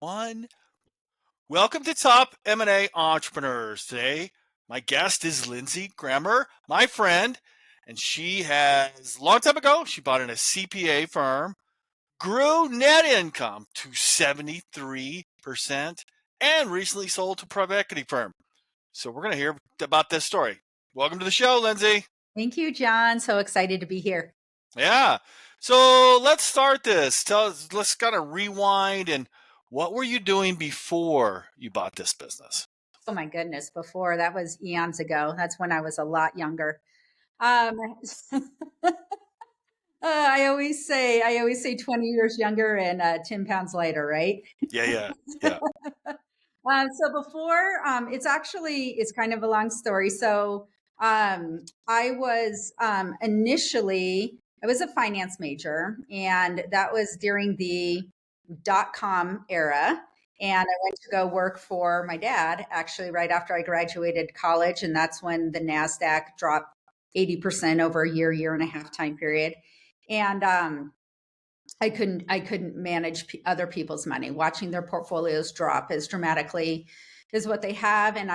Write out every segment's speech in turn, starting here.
One. Welcome to Top M&A Entrepreneurs. Today, my guest is Lindsay Gremmer, my friend, and she has, a long time ago, she bought in a CPA firm, grew net income to 73%, and recently sold to a private equity firm. So we're going to hear about this story. Welcome to the show, Lindsay. Thank you, John. So excited to be here. Yeah. So let's start this. Let's kind of rewind and what were you doing before you bought this business? Oh my goodness, before that was eons ago. That's when I was a lot younger. Um, I always say 20 years younger and 10 pounds lighter, right? Yeah. So before, it's kind of a long story. So I was I was a finance major, and that was during the dot-com era. And I went to go work for my dad actually right after I graduated college. And that's when the NASDAQ dropped 80% over a year and a half time period. And I couldn't manage other people's money. Watching their portfolios drop as dramatically as what they have, and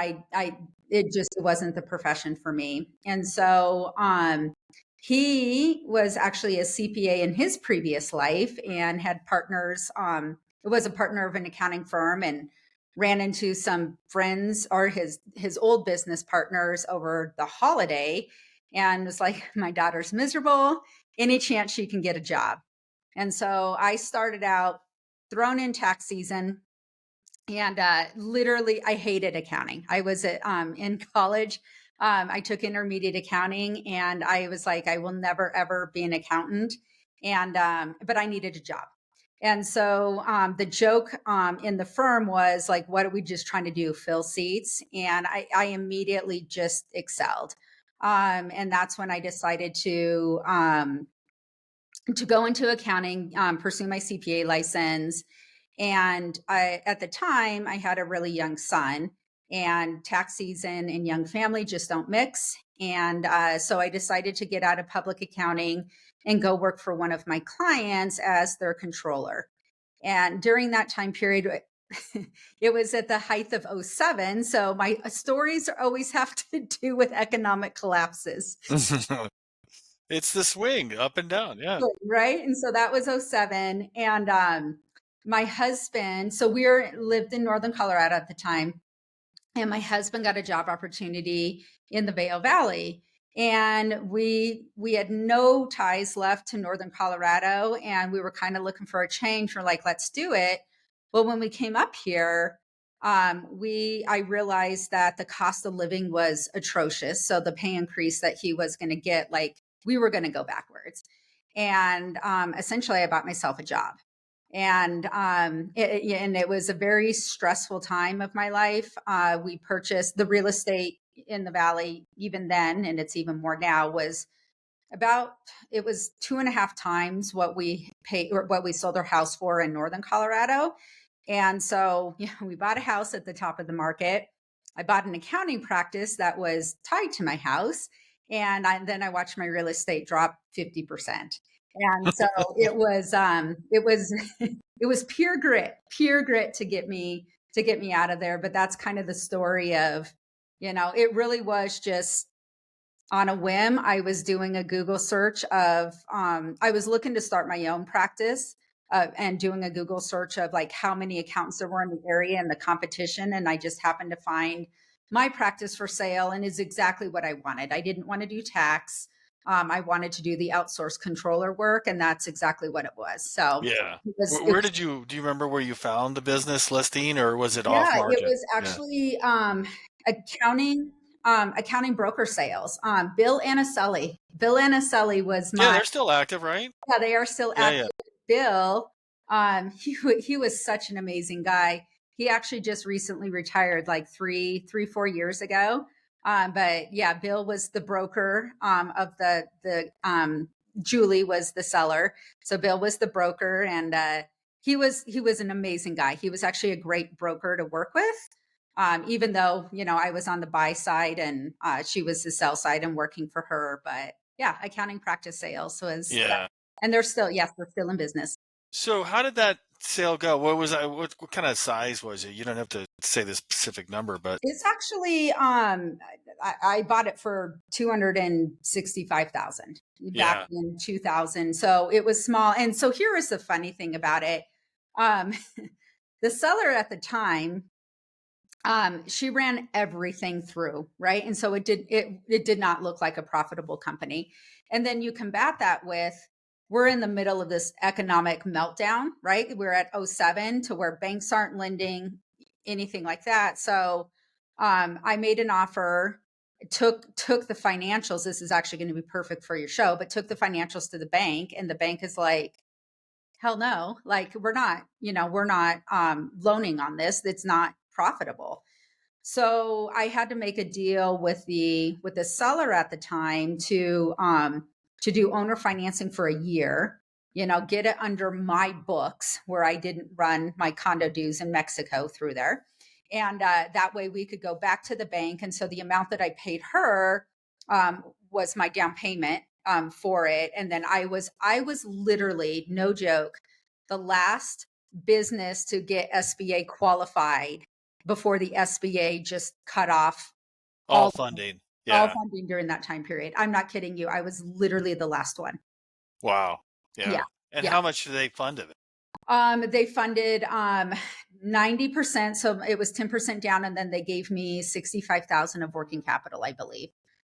it wasn't the profession for me. And so he was actually a CPA in his previous life and had partners. It was a partner of an accounting firm, and ran into some friends or his old business partners over the holiday, and was like, "My daughter's miserable. Any chance she can get a job?" And so I started out thrown in tax season, and literally I hated accounting. I was in college. I took intermediate accounting, and I was like, I will never ever be an accountant. And but I needed a job. And so the joke in the firm was like, what are we just trying to do? Fill seats. And I immediately just excelled. And that's when I decided to go into accounting, pursue my CPA license. And at the time, I had a really young son, and tax season and young family just don't mix. And so I decided to get out of public accounting and go work for one of my clients as their controller. And during that time period, it was at the height of '07. So my stories always have to do with economic collapses. It's the swing up and down. Yeah. Right. And so that was '07. And my husband, so lived in Northern Colorado at the time. And my husband got a job opportunity in the Vail Valley. And we had no ties left to Northern Colorado. And we were kind of looking for a change. We're like, let's do it. Well, when we came up here, I realized that the cost of living was atrocious. So the pay increase that he was going to get, like, we were going to go backwards. And essentially, I bought myself a job. And it was a very stressful time of my life. We purchased the real estate in the valley, even then, and it's even more now, was it was 2.5 times what we paid or what we sold our house for in Northern Colorado. And so, we bought a house at the top of the market. I bought an accounting practice that was tied to my house. And then I watched my real estate drop 50%. And so it was it was pure grit to get me out of there. But that's kind of the story of, it really was just on a whim. I was doing a Google search of, I was looking to start my own practice, and doing a Google search of like how many accountants there were in the area and the competition. And I just happened to find my practice for sale, and is exactly what I wanted. I didn't want to do tax. I wanted to do the outsourced controller work, and that's exactly what it was. So Yeah. it Where was do you remember where you found the business listing or was it off yeah, it market? was Yeah. actually accounting, accounting broker sales. Bill Anicelli was Yeah, my they're still active, right? yeah, they are still Yeah. active. Bill, he was such an amazing guy. He actually just recently retired, like 4 years ago. But yeah, Bill was the broker of the Julie was the seller. So Bill was the broker, and he was an amazing guy. He was actually a great broker to work with. Even though, I was on the buy side, and she was the sell side and working for her. But yeah, accounting practice sales was, Yeah. and they're still, yes, they're still in business. So how did that sale go? What was I? What kind of size was it? You don't have to say the specific number, but It's actually I bought it for 265,000 back yeah, in 2000. So it was small. And so here is the funny thing about it. Um the seller at the time, she ran everything through, right? And so it did not look like a profitable company. And then you combat that with, we're in the middle of this economic meltdown, right? We're at '07 to where banks aren't lending anything like that. So I made an offer, took the financials. This is actually going to be perfect for your show, but took the financials to the bank, and the bank is like, hell no, like we're not loaning on this. It's not profitable. So I had to make a deal with the seller at the time to do owner financing for a year, get it under my books where I didn't run my condo dues in Mexico through there. And that way we could go back to the bank. And so the amount that I paid her was my down payment for it. And then I was literally, no joke, the last business to get SBA qualified before the SBA just cut off all all funding. all Yeah. funding during that time period. I'm not kidding you. I was literally the last one. Wow. Yeah. Yeah. And Yeah. how much do they fund of it? They funded 90%. So it was 10% down, and then they gave me 65,000 of working capital, I believe.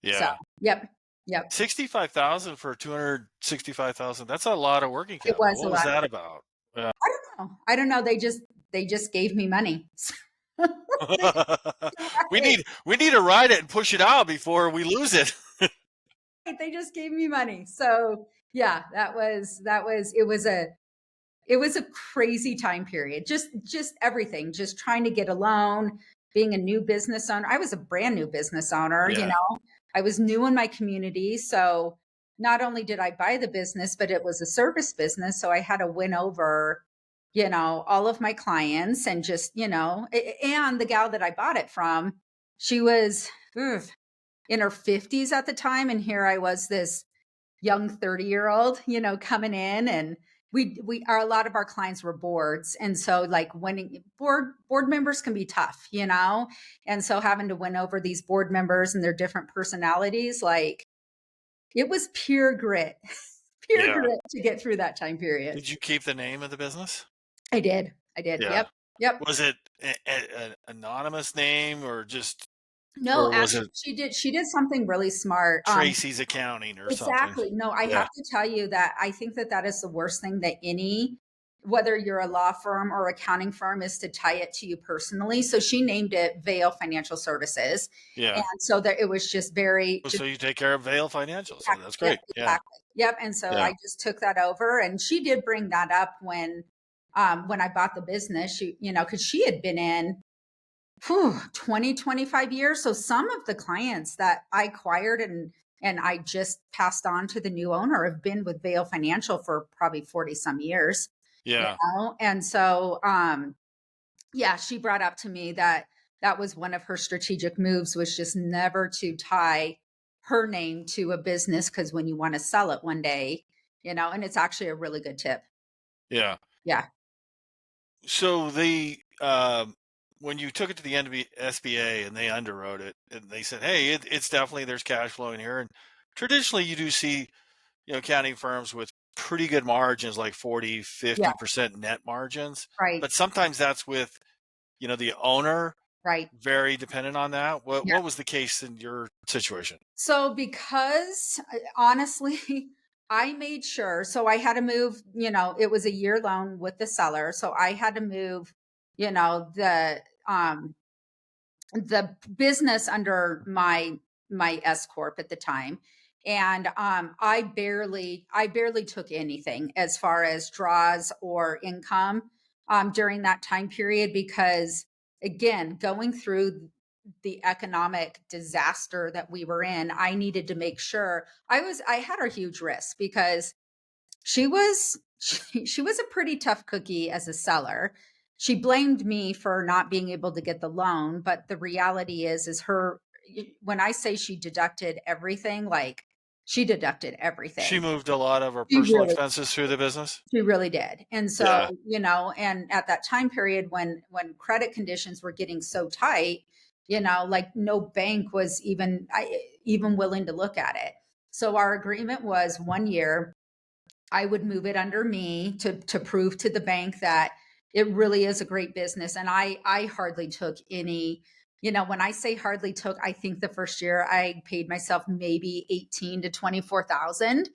So Yeah. yep. Yep. 65,000 for 265,000. That's a lot of working It capital. was a What was lot of that work. about? Yeah. I don't know. I don't know. They just gave me money. Right. We need to ride it and push it out before we lose it. They just gave me money. So yeah, it was a crazy time period. Just everything, just trying to get a loan, being a new business owner. I was a brand new business owner, Yeah. I was new in my community. So not only did I buy the business, but it was a service business. So I had to win over, all of my clients, and just, and the gal that I bought it from, she was in her 50s at the time. And here I was, this young 30-year-old, coming in. And we are, a lot of our clients were boards. And so like winning board members can be tough, and so having to win over these board members and their different personalities, like it was pure grit, pure Yeah. grit to get through that time period. Did you keep the name of the business? I did. Yeah. Yep. Yep. Was it an anonymous name No, or was actually, it she did something really smart. Tracy's Accounting or something? Exactly. No, I Yeah. have to tell you that I think that that is the worst thing that whether you're a law firm or accounting firm, is to tie it to you personally. So she named it Vail Financial Services. And Yeah. so that it was just very, Well, just so you take care of Vail Financial. So that's yep, great. Yeah. exactly. Yep. And so Yeah. I just took that over, and she did bring that up when I bought the business, cause she had been in 20, 25 years. So some of the clients that I acquired and I just passed on to the new owner have been with Vail Financial for probably 40 some years, Yeah. And so yeah, she brought up to me that that was one of her strategic moves, was just never to tie her name to a business, because when you want to sell it one day, and it's actually a really good tip. Yeah. Yeah. So when you took it to the SBA and they underwrote it and they said, "Hey, it's definitely there's cash flow in here." And traditionally, you do see accounting firms with pretty good margins, like 40, Yeah. 50% net margins. Right. But sometimes that's with the owner Right. very dependent on that. What Yeah. what was the case in your situation? So because honestly, I made sure, so I had to move, it was a year loan with the seller. So I had to move, you know, the um the business under my S corp at the time. And I barely took anything as far as draws or income during that time period, because again, going through the economic disaster that we were in, I needed to make sure I had a huge risk, because she was a pretty tough cookie as a seller. She blamed me for not being able to get the loan, but the reality is her, when I say she deducted everything, like she deducted She everything. moved a lot of her She personal really expenses through the business? She really did. And so, Yeah. and at that time period when credit conditions were getting so tight, like no bank was even willing to look at it. So our agreement was 1 year. I would move it under me to prove to the bank that it really is a great business. And I hardly took any, when I say hardly took, I think the first year I paid myself maybe 18 to 24,000,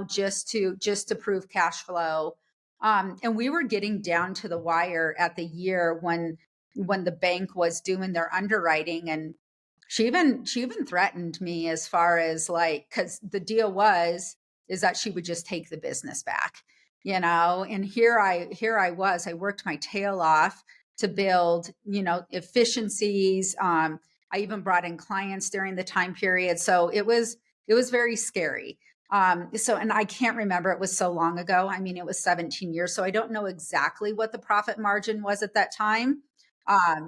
just to prove cash flow. And we were getting down to the wire at the year when the bank was doing their underwriting, and she even threatened me as far as like, because the deal was is that she would just take the business back, and here I was, I worked my tail off to build, efficiencies. I even brought in clients during the time period, so it was very scary. And I can't remember, it was so long ago. I mean, it was 17 years, so I don't know exactly what the profit margin was at that time. But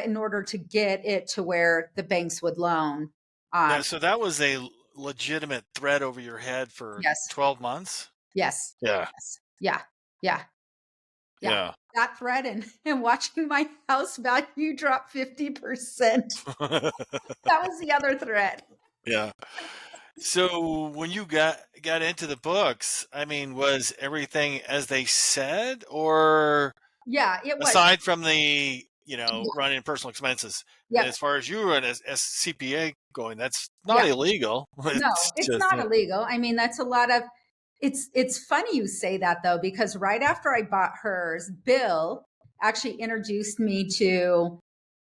in order to get it to where the banks would loan, um, So that was a legitimate threat over your head for yes, 12 months? yes, Yeah. yes, yeah, yeah, yeah. Yeah. That threat and watching my house value drop 50%. That was the other threat. Yeah. So when you got into the books, I mean, was everything as they said, or Yeah, it was. aside from the, running personal expenses, Yep, as far as you and as CPA going, that's not yep. illegal. No, It's it's just, not illegal. I mean, that's a lot of it's funny you say that though, because right after I bought hers, Bill actually introduced me to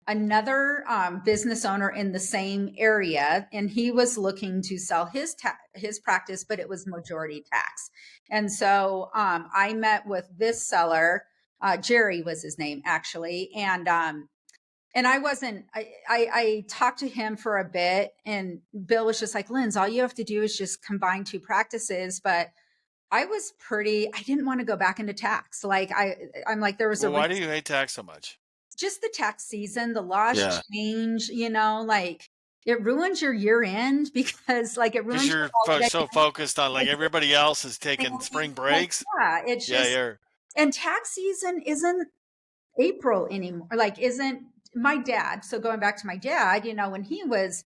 another business owner in the same area, and he was looking to sell his practice, but it was majority tax. And so I met with this seller. Jerry was his name actually, and I wasn't. I talked to him for a bit, and Bill was just like, "Linz, all you have to do is just combine two practices." But I was pretty. I didn't want to go back into tax. Like I'm like, there was a well, why do you hate tax so much? just the tax season, the laws Yeah. change, like it ruins your year end because like it Because ruins your you're holiday. so focused on like Like, everybody else is taking spring like, breaks. yeah, it's Yeah, just, you're. and tax season isn't April anymore. Like, isn't my dad. So going back to my dad, when he was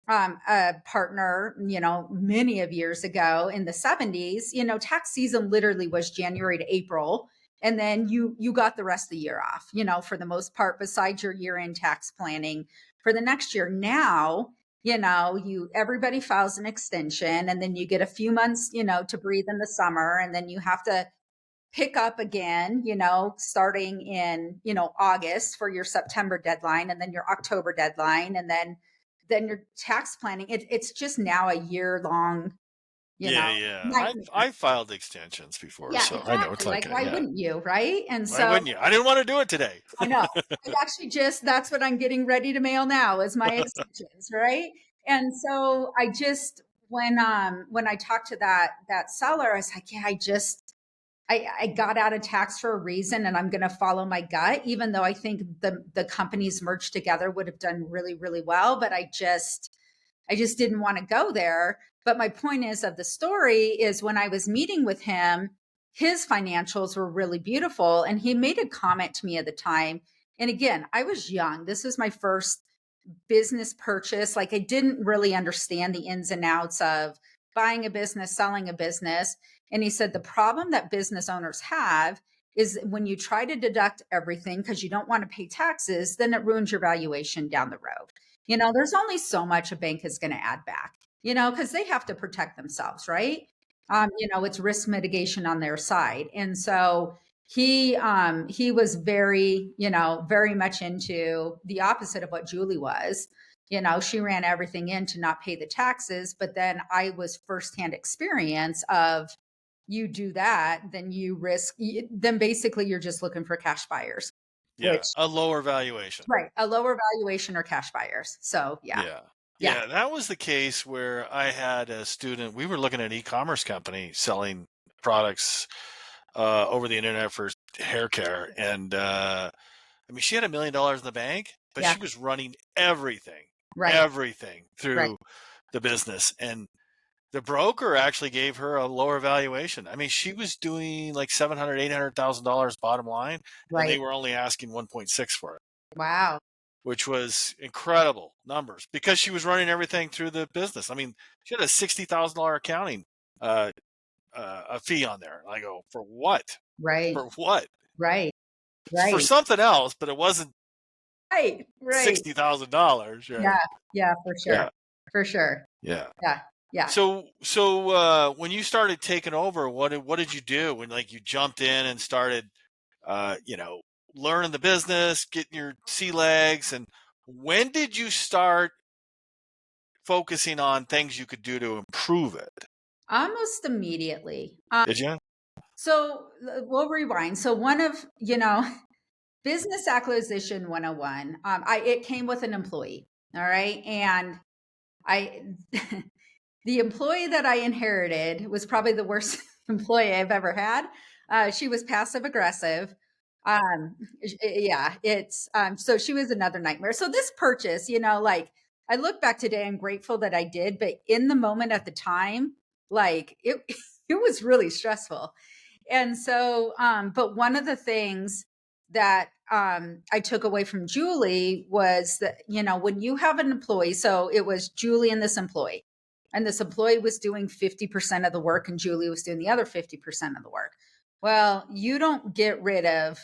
a partner, many of years ago in the 70s, tax season literally was January to April. And then you got the rest of the year off, for the most part, besides your year-end tax planning for the next year. Now, everybody files an extension, and then you get a few months, to breathe in the summer, and then you have to pick up again, starting in, August for your September deadline, and then your October deadline, and then your tax planning. It's just now a year long, Yeah, yeah. nightmare. I filed extensions before, Yeah, so I know it's exactly. like Like, a, why yeah. wouldn't you? Right. And Why so wouldn't you? I didn't want to do it today. I know I actually that's what I'm getting ready to mail now is my extensions. Right. And so I just, when I talked to that seller, I was like, yeah, I got out of tax for a reason, and I'm going to follow my gut, even though I think the companies merged together would have done really, really well. But I just didn't want to go there. But my point is of the story is when I was meeting with him, his financials were really beautiful. And he made a comment to me at the time. And again, I was young. This was my first business purchase. Like I didn't really understand the ins and outs of buying a business, selling a business. And he said the problem that business owners have is when you try to deduct everything because you don't want to pay taxes, then it ruins your valuation down the road. There's only so much a bank is going to add back, because they have to protect themselves, right? It's risk mitigation on their side. And so he was very much into the opposite of what Julie was. She ran everything in to not pay the taxes, but then I was firsthand experience of you do that, then you risk, then basically you're just looking for cash buyers, Yeah, which, a lower valuation. right, a lower valuation or cash buyers. So yeah, Yeah. yeah, Yeah, that was the case where I had a student. We were looking at an e-commerce company selling products over the internet for hair care. And I mean, she had $1 million in the bank, but yeah, she was running everything. Right. everything Right. through the business. And the broker actually gave her a lower valuation. I mean, she was doing like 700, $800,000 bottom line, and they Right. were only asking 1.6 for it, Wow. which was incredible numbers because she was running everything through the business. I mean, she had a $60,000 accounting uh, a fee on there. I go, for what? Right. For what? Right. For Right. something else, but it wasn't Right. Right. $60,000, Yeah. right? Yeah, for sure. Yeah, For sure. yeah. Yeah. Yeah. So when you started taking over, what did you do when like you jumped in and started, you know, learning the business, getting your sea legs, and when did you start focusing on things you could do to improve it? Almost immediately. Did you? So we'll rewind. So one of, business acquisition 101, it came with an employee. All right. And I, the employee that I inherited was probably the worst employee I've ever had. She was passive aggressive. Yeah, so she was another nightmare. So this purchase, like I look back today, I'm grateful that I did, but in the moment at the time, like it, it was really stressful. And so, but one of the things that I took away from Julie was that, when you have an employee, so it was Julie and this employee was doing 50% of the work and Julie was doing the other 50% of the work. Well, you don't get rid of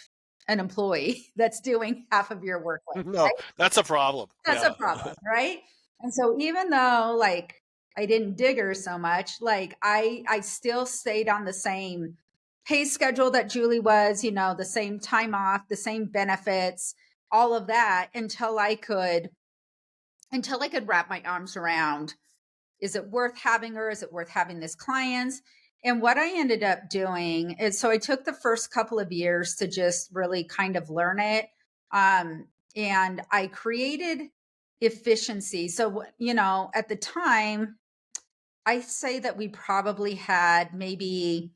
an employee that's doing half of your work. No, that's a problem. That's a Yeah. problem, right? And so even though like I didn't dig her so much, like I still stayed on the same pay schedule that Julie was, the same time off, the same benefits, all of that until I could wrap my arms around, is it worth having her? Is it worth having this clients? And what I ended up doing is, so I took the first couple of years to just really kind of learn it. And I created efficiency. So, at the time, I say that we probably had maybe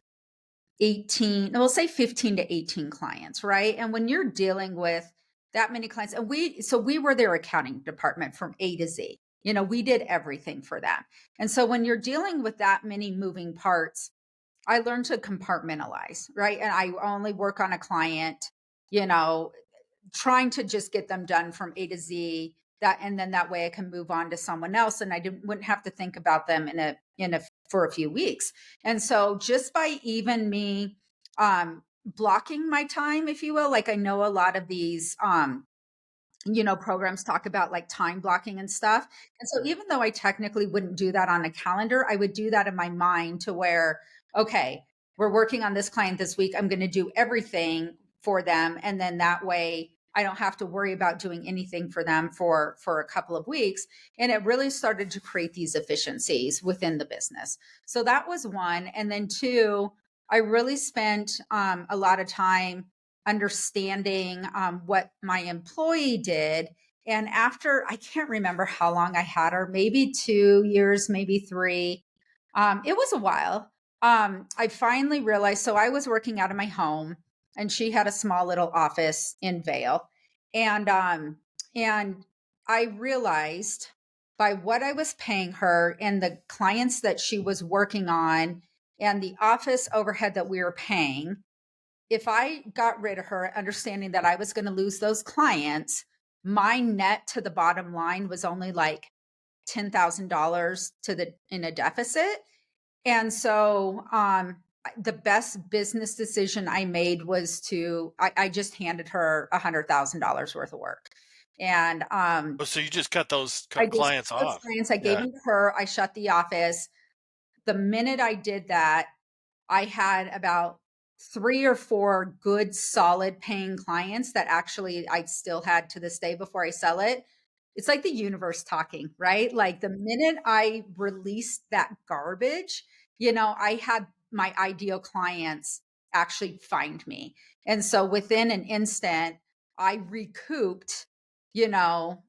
18, we'll say 15 to 18 clients, right? And when you're dealing with that many clients, and we were their accounting department from A to Z. We did everything for them. And so when you're dealing with that many moving parts, I learned to compartmentalize, right? And I only work on a client, you know, trying to just get them done from A to Z, that, and then that way I can move on to someone else and wouldn't have to think about them for a few weeks. And so just by even me blocking my time, if you will, like I know a lot of these programs talk about like time blocking and stuff. And so even though I technically wouldn't do that on a calendar, I would do that in my mind to where, okay, we're working on this client this week. I'm going to do everything for them. And then that way I don't have to worry about doing anything for them for a couple of weeks. And it really started to create these efficiencies within the business. So that was one. And then two, I really spent a lot of time understanding what my employee did. And after, I can't remember how long I had her, maybe 2 years, maybe three. It was a while. I finally realized, so I was working out of my home and she had a small little office in Vail. And I realized by what I was paying her and the clients that she was working on and the office overhead that we were paying, if I got rid of her, understanding that I was going to lose those clients, my net to the bottom line was only like $10,000 in a deficit. And so, the best business decision I made was I just handed her $100,000 worth of work. And, Oh, so you just cut those I just, clients those off. clients, I gave Yeah. them to her. I shut the office. The minute I did that, I had about 3 or 4 good, solid paying clients that actually I still had to this day before I sell it. It's like the universe talking, right? Like the minute I released that garbage, I had my ideal clients actually find me. And so within an instant, I recouped, you know,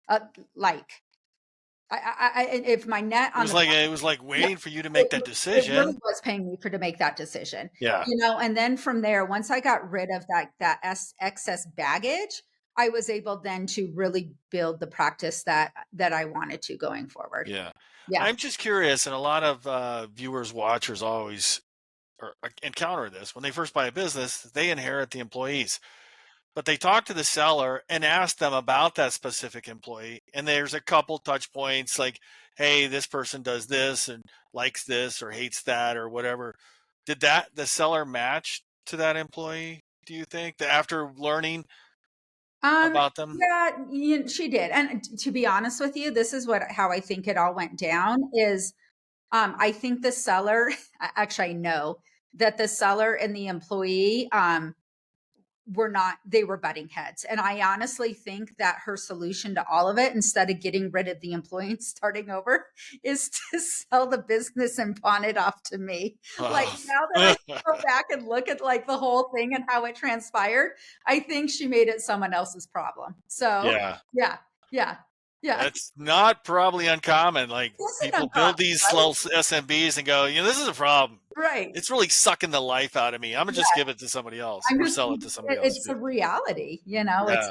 uh, like if my net It on was the like it was like yeah, waiting for you to it make that it really decision. was paying me to make that decision, Yeah. and then from there, once I got rid of that excess baggage, I was able then to really build the practice that I wanted to going forward. Yeah. Yeah. I'm just curious, and a lot of viewers, watchers always encounter this. When they first buy a business, they inherit the employees, but they talk to the seller and ask them about that specific employee. And there's a couple touch points like, hey, this person does this and likes this or hates that or whatever. Did that the seller match to that employee? Do you think that after learning Um, about them? yeah, she did. And to be honest with you, this is how I think it all went down is I think the seller, actually I know that the seller and the employee they were butting heads. And I honestly think that her solution to all of it, instead of getting rid of the employee and starting over, is to sell the business and pawn it off to me. Like now that I go back and look at like the whole thing and how it transpired, I think she made it someone else's problem. So Yeah. yeah, yeah, yeah. That's not probably uncommon. Like This is people uncommon, build these right? little SMBs and go, this is a problem. Right. It's really sucking the life out of me. I'm gonna just give it to somebody else I'm or just sell it to somebody else it's too. a reality, Yeah.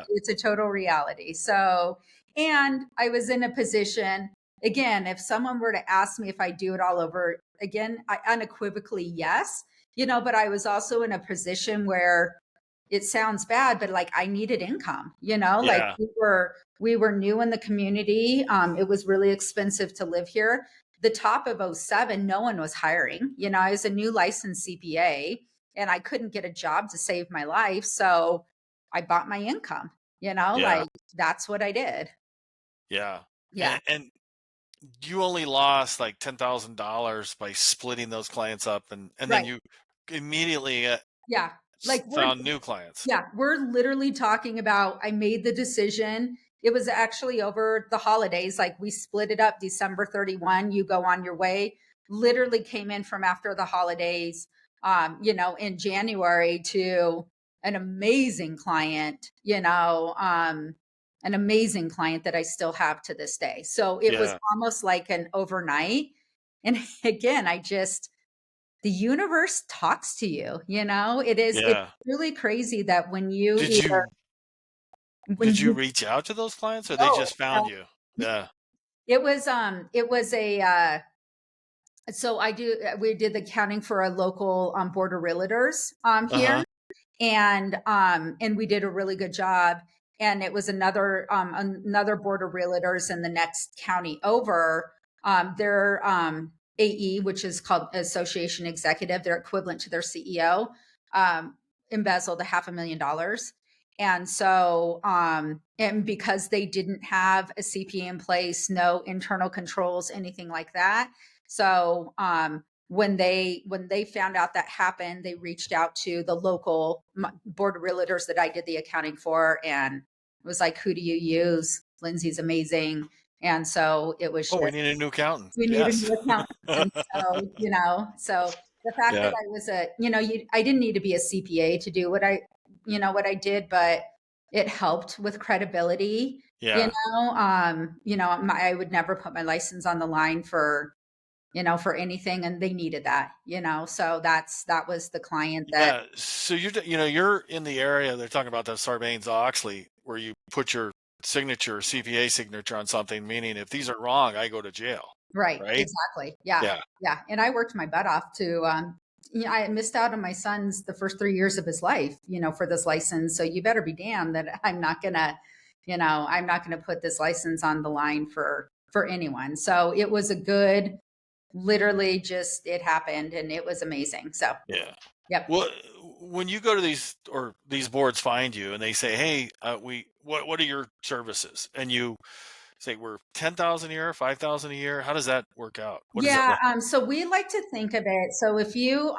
it's a total reality. So, and I was in a position, again, if someone were to ask me if I do it all over again, I unequivocally yes, but I was also in a position where it sounds bad, but like I needed income, like Yeah. we were new in the community. It was really expensive to live here. The top of '07, no one was hiring. I was a new licensed CPA and I couldn't get a job to save my life. So I bought my income, Yeah. like that's what I did. Yeah. Yeah. And you only lost like $10,000 by splitting those clients up, and then Right. you immediately Yeah. Like found new clients. we're literally talking about I made the decision. It was actually over the holidays. Like we split it up December 31, you go on your way. Literally came in from after the holidays, in January to an amazing client, an amazing client that I still have to this day. So it was Yeah. almost like an overnight. And again, the universe talks to you, it's Yeah. really crazy that Did you when you reach out to those clients or they no, just found you? Yeah. it was a so we did the counting for a local board of realtors here, Uh-huh. and we did a really good job. And it was another board of realtors in the next county over. Their AE, which is called Association Executive, they're equivalent to their CEO, um, embezzled $500,000. And so, and because they didn't have a CPA in place, no internal controls, anything like that. So, when they found out that happened, they reached out to the local board of realtors that I did the accounting for, and it was like, "Who do you use? Lindsay's amazing." And so it was Oh, we just need a new accountant. we need a Yes. new accountant. And so, so the fact that Yeah. I was I didn't need to be a CPA to do what I did, but it helped with credibility. Yeah. I would never put my license on the line for anything, and they needed that. So that was the client that. Yeah. So you're in the area they're talking about, the Sarbanes-Oxley, where you put your signature, CPA signature on something, meaning if these are wrong, I go to jail. Right, Right? exactly. Yeah, Yeah. yeah. And I worked my butt off I missed out on my son's the first 3 years of his life, for this license. So you better be damned that I'm not gonna put this license on the line for anyone. So it was a good, literally just it happened and it was amazing. So Yeah. yep. Well, when you go to these boards find you and they say, "Hey, what are your services?" and you say, "We're 10,000 a year, 5,000 a year." How does that work out? What does that Yeah, look? so we like to think of it. So if you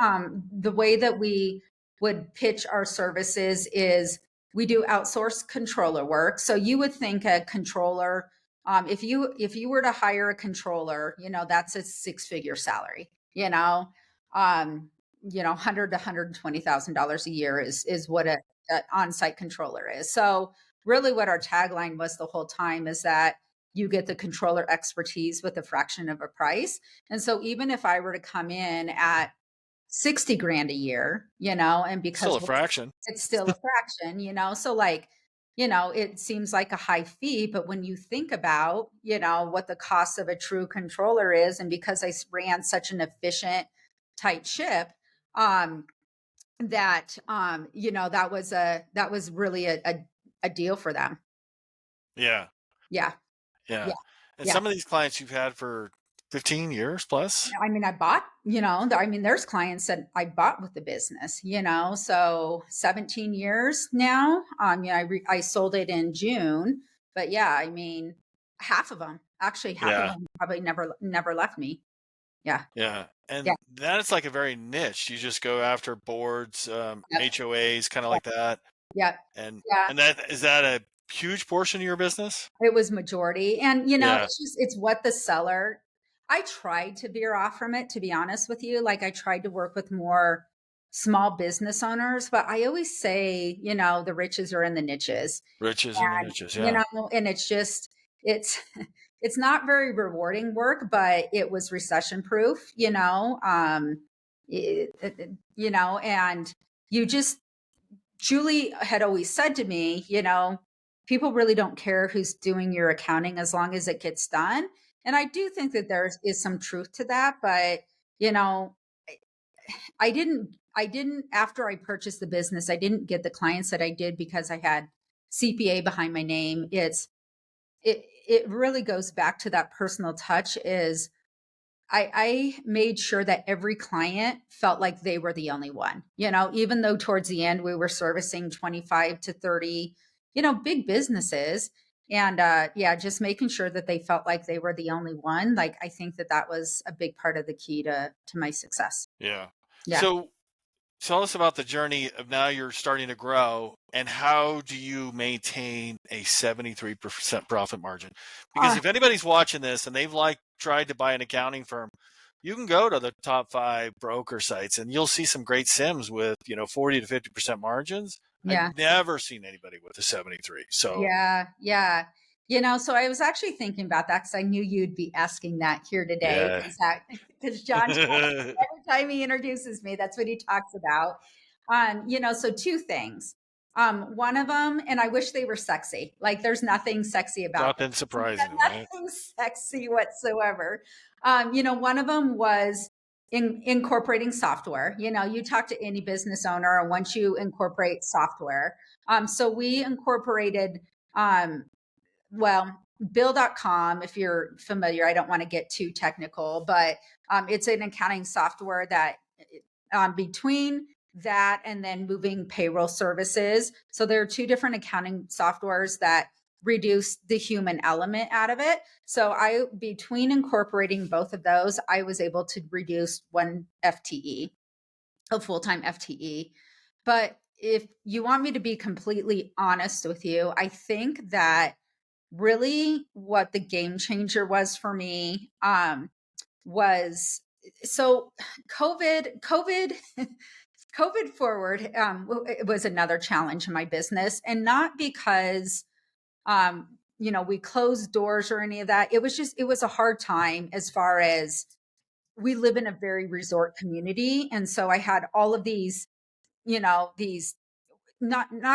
the way that we would pitch our services is we do outsource controller work. So you would think a controller, if you were to hire a controller, that's a six-figure salary, 100 to $120,000 a year is what a on-site controller is. So really what our tagline was the whole time is that you get the controller expertise with a fraction of a price. And so even if I were to come in at 60 grand a year, and Still because a fraction. it's still a fraction, so like it seems like a high fee, but when you think about, what the cost of a true controller is, and because ran such an efficient, tight ship, um, that was really a deal for them. Yeah. Yeah. Yeah. Yeah. And Yeah. some of these clients you've had for 15 years plus? I mean, I bought, there's clients that I bought with the business, so 17 years now. I sold it in June, but yeah, I mean, half of Yeah. them probably never left me. Yeah. Yeah. Yeah. And that's like a very niche. You just go after boards, Yep. HOAs, kind of Yep. like that. Yep. And Yeah. that is that a huge portion of your business? It was majority. And, Yeah. it's what the seller, I tried to veer off from it, to be honest with you. Like I tried to work with more small business owners, but I always say, the riches are in the niches. Riches and the And, niches. Yeah. and it's, it's not very rewarding work, but it was recession proof, and you just, Julie had always said to me, people really don't care who's doing your accounting as long as it gets done. And I do think that there is some truth to that, but you know, I didn't after I purchased the business, I didn't get the clients that I did because I had CPA behind my name. It really goes back to that personal touch is I made sure that every client felt like they were the only one, even though towards the end we were servicing 25 to 30, big businesses. And yeah, just making sure that they felt like they were the only one. Like, I think that was a big part of the key to my success. Yeah. Yeah. So tell us about the journey of now you're starting to grow and how do you maintain a 73% profit margin? Because Uh, if anybody's watching this and they've tried to buy an accounting firm, you can go to the top 5 broker sites and you'll see some great sims with, 40 to 50% margins. I've yeah. never seen anybody with a 73. So, Yeah, yeah. So I was actually thinking about that because I knew you'd be asking that here today. yeah. Because John, every time he introduces me, that's what he talks about. So two things. One of them, and I wish they were sexy. Like there's nothing sexy about them. Nothing surprising, right? Nothing sexy whatsoever. One of them was incorporating software. You talk to any business owner, and once you incorporate software, so we incorporated, well, Bill.com, if you're familiar. I don't want to get too technical, but it's an accounting software that between that and then moving payroll services. So there are two different accounting softwares that reduce the human element out of it. So between incorporating both of those, I was able to reduce one FTE, a full-time FTE. But if you want me to be completely honest with you, I think that really what the game changer was for me, was so COVID COVID forward, it was another challenge in my business, and not because we closed doors or any of that. It was a hard time as far as we live in a very resort community, and so I had all of these not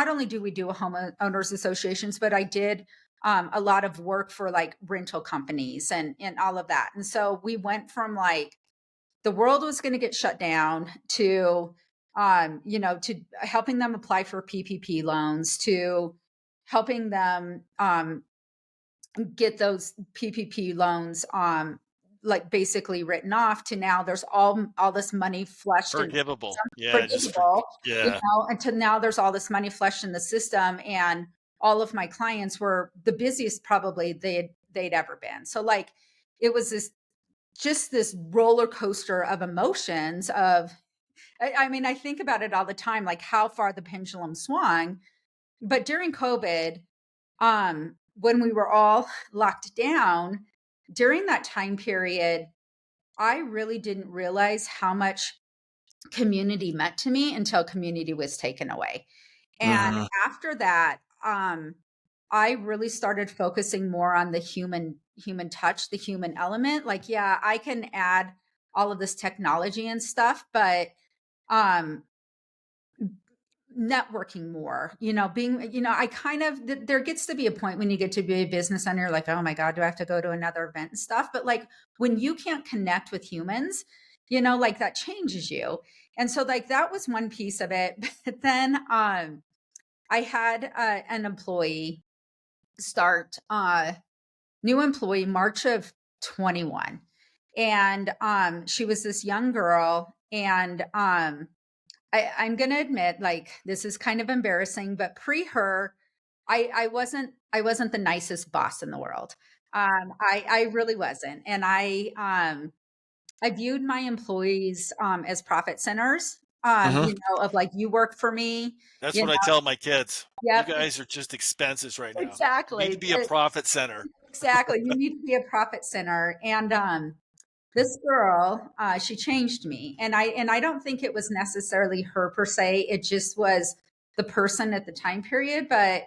only do we do a homeowners associations, but I did a lot of work for like rental companies and all of that. And so we went from like the world was going to get shut down to to helping them apply for PPP loans, to helping them get those PPP loans like basically written off, to now there's all this money flushed in the Forgivable. system, Yeah. forgivable, Yeah. and to now there's all this money flushed in the system, and all of my clients were the busiest probably they'd ever been. So like it was this roller coaster of emotions of I mean, I think about it all the time, like how far the pendulum swung. But during COVID, when we were all locked down, during that time period, I really didn't realize how much community meant to me until community was taken away. And Mhm. after that, I really started focusing more on the human touch, the human element. Like, yeah, I can add all of this technology and stuff, but um networking more, being, I kind of, there gets to be a point when you get to be a business owner, like, oh my God, do I have to go to another event and stuff? But like when you can't connect with humans, like that changes you. And so like that was one piece of it. But then I had an employee start, new employee, March of 21. And she was this young girl. And I'm going to admit, like, this is kind of embarrassing, but pre her, I wasn't the nicest boss in the world. I really wasn't. And I viewed my employees as profit centers, Hmm. of like, you work for me, That's you what know, I tell my kids. You yep, guys are just expenses right now. You need to exactly. be a profit center. Exactly. You need to be a profit center. And this girl, she changed me. And I don't think it was necessarily her per se. It just was the person at the time period. But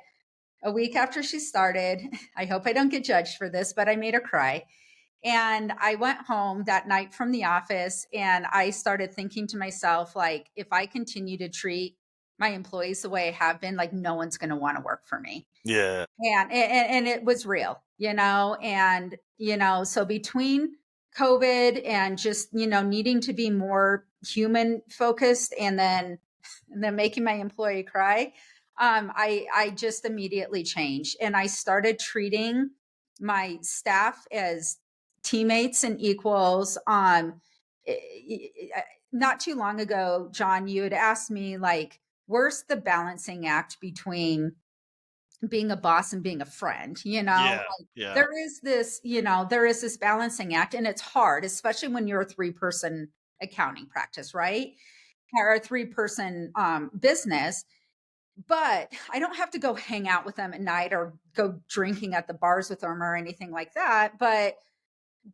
a week after she started, I hope I don't get judged for this, but I made her cry. And I went home that night from the office and I started thinking to myself, like, if I continue to treat my employees the way I have been, like, no one's going to want to work for me. Yeah. And it was real, and so between COVID and just needing to be more human focused, and then making my employee cry, I just immediately changed, and I started treating my staff as teammates and equals. Not too long ago, John, you had asked me, like, where's the balancing act between being a boss and being a friend, Yeah. like, Yeah. there is this balancing act, and it's hard, especially when you're a 3-person accounting practice, right? Or a 3-person business. But I don't have to go hang out with them at night or go drinking at the bars with them or anything like that. But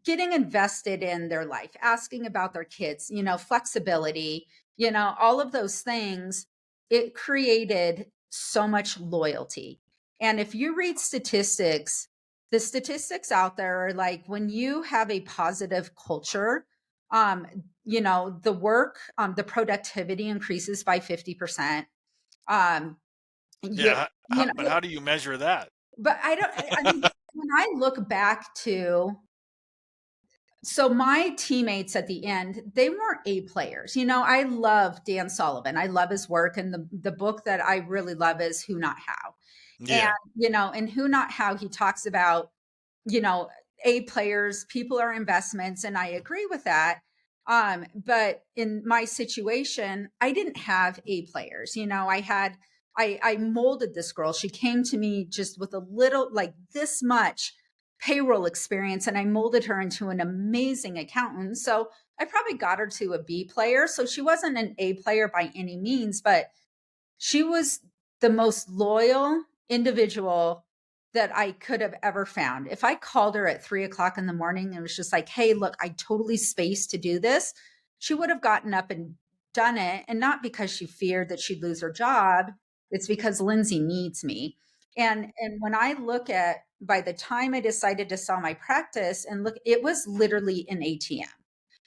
getting invested in their life, asking about their kids, flexibility, all of those things, it created so much loyalty. And if you read statistics, the statistics out there are like, when you have a positive culture, um, the work, the productivity increases by 50%. Um, yeah, Yeah. you know, But how do you measure that? but I don't, I mean, when I look back to, so my teammates at the end, they weren't A players. I love Dan Sullivan. I love his work. And the book that I really love is Who Not How. And, Yeah. in Who Not How, he talks about, you know, A players, people are investments. And I agree with that. But in my situation, I didn't have A players. I molded this girl. She came to me just with a little, like this much payroll experience, and I molded her into an amazing accountant. So I probably got her to a B player. So she wasn't an A player by any means, but she was the most loyal individual that I could have ever found. If I called her at 3 o'clock in the morning and was just like, hey, look, I totally spaced to do this, she would have gotten up and done it. And not because she feared that she'd lose her job. It's because Lindsay needs me. And when I look at, by the time I decided to sell my practice, and look, it was literally an ATM,